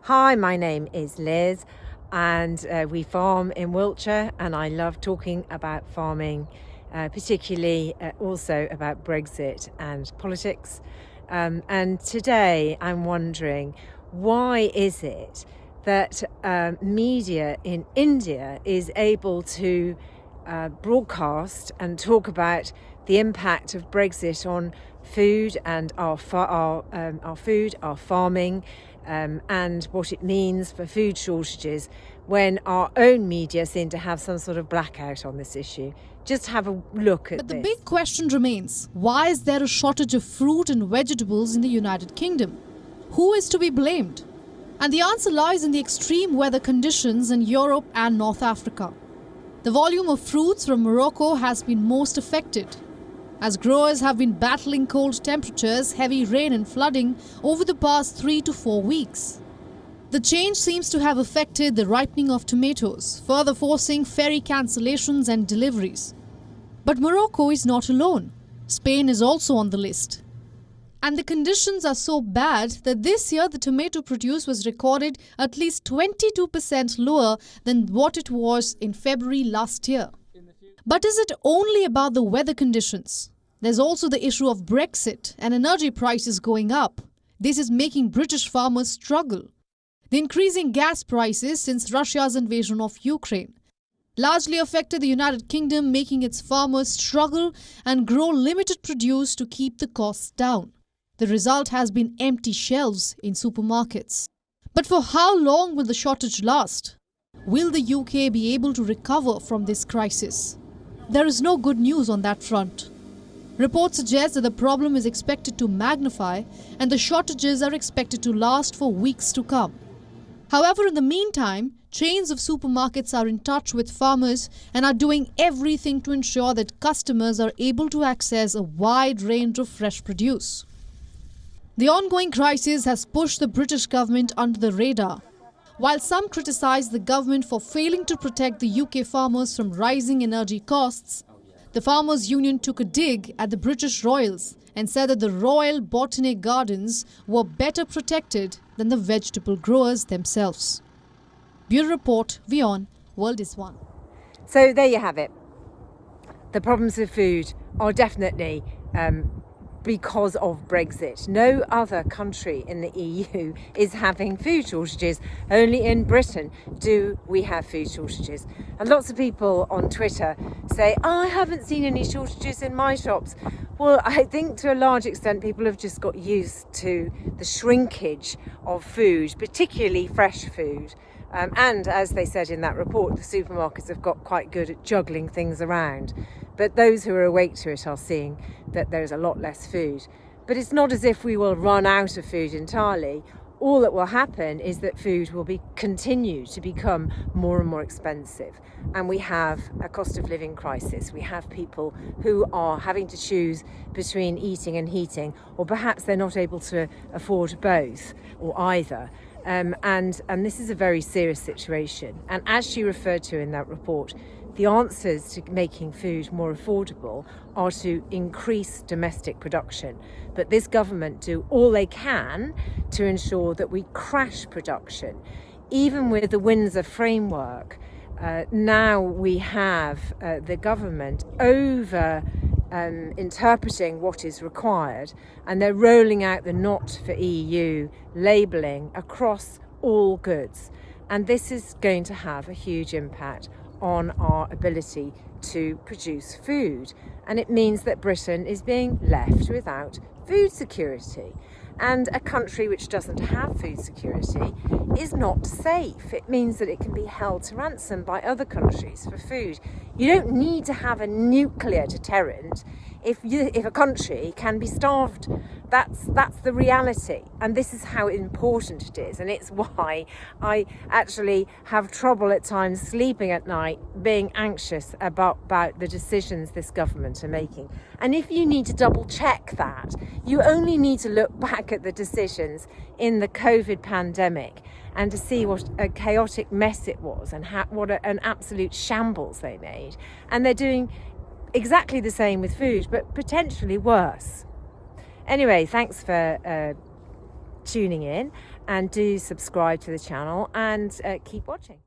Hi, my name is Liz, and we farm in Wiltshire, and I love talking about farming, particularly also about Brexit and politics. And today I'm wondering, why is it that media in India is able to broadcast and talk about the impact of Brexit on food and our food, our farming, and what it means for food shortages, when our own media seem to have some sort of blackout on this issue. Just have a look at this. But the big question remains, why is there a shortage of fruit and vegetables in the United Kingdom? Who is to be blamed? And the answer lies in the extreme weather conditions in Europe and North Africa. The volume of fruits from Morocco has been most affected, as growers have been battling cold temperatures, heavy rain and flooding over the past 3 to 4 weeks. The change seems to have affected the ripening of tomatoes, further forcing ferry cancellations and deliveries. But Morocco is not alone. Spain is also on the list. And the conditions are so bad that this year the tomato produce was recorded at least 22% lower than what it was in February last year. But is it only about the weather conditions? There's also the issue of Brexit and energy prices going up. This is making British farmers struggle. The increasing gas prices since Russia's invasion of Ukraine largely affected the United Kingdom, making its farmers struggle and grow limited produce to keep the costs down. The result has been empty shelves in supermarkets. But for how long will the shortage last? Will the UK be able to recover from this crisis? There is no good news on that front. Reports suggest that the problem is expected to magnify and the shortages are expected to last for weeks to come. However, in the meantime, chains of supermarkets are in touch with farmers and are doing everything to ensure that customers are able to access a wide range of fresh produce. The ongoing crisis has pushed the British government under the radar. While some criticise the government for failing to protect the UK farmers from rising energy costs, the Farmers' Union took a dig at the British Royals and said that the Royal Botanic Gardens were better protected than the vegetable growers themselves. Bureau Report, WION, World is One. So there you have it. The problems with food are definitely because of Brexit. No other country in the EU is having food shortages. Only in Britain do we have food shortages. And lots of people on Twitter say, I haven't seen any shortages in my shops. Well, I think to a large extent people have just got used to the shrinkage of food, particularly fresh food. And as they said in that report, the supermarkets have got quite good at juggling things around. But those who are awake to it are seeing that there's a lot less food. But it's not as if we will run out of food entirely. All that will happen is that food will continue to become more and more expensive. And we have a cost of living crisis. We have people who are having to choose between eating and heating, or perhaps they're not able to afford both or either. And this is a very serious situation. And as she referred to in that report, the answers to making food more affordable are to increase domestic production. But this government do all they can to ensure that we crash production. Even with the Windsor Framework, now we have the government over interpreting what is required, and they're rolling out the not for EU labelling across all goods. And this is going to have a huge impact on our ability to produce food. And it means that Britain is being left without food security. And a country which doesn't have food security is not safe. It means that it can be held to ransom by other countries for food. You don't need to have a nuclear deterrent if a country can be starved. That's the reality, and this is how important it is, and it's why I actually have trouble at times sleeping at night, being anxious about the decisions this government are making. And if you need to double check that, you only need to look back at the decisions in the COVID pandemic and to see what a chaotic mess it was and what an absolute shambles they made. And they're doing exactly the same with food, but potentially worse. Anyway, thanks for tuning in, and do subscribe to the channel and keep watching.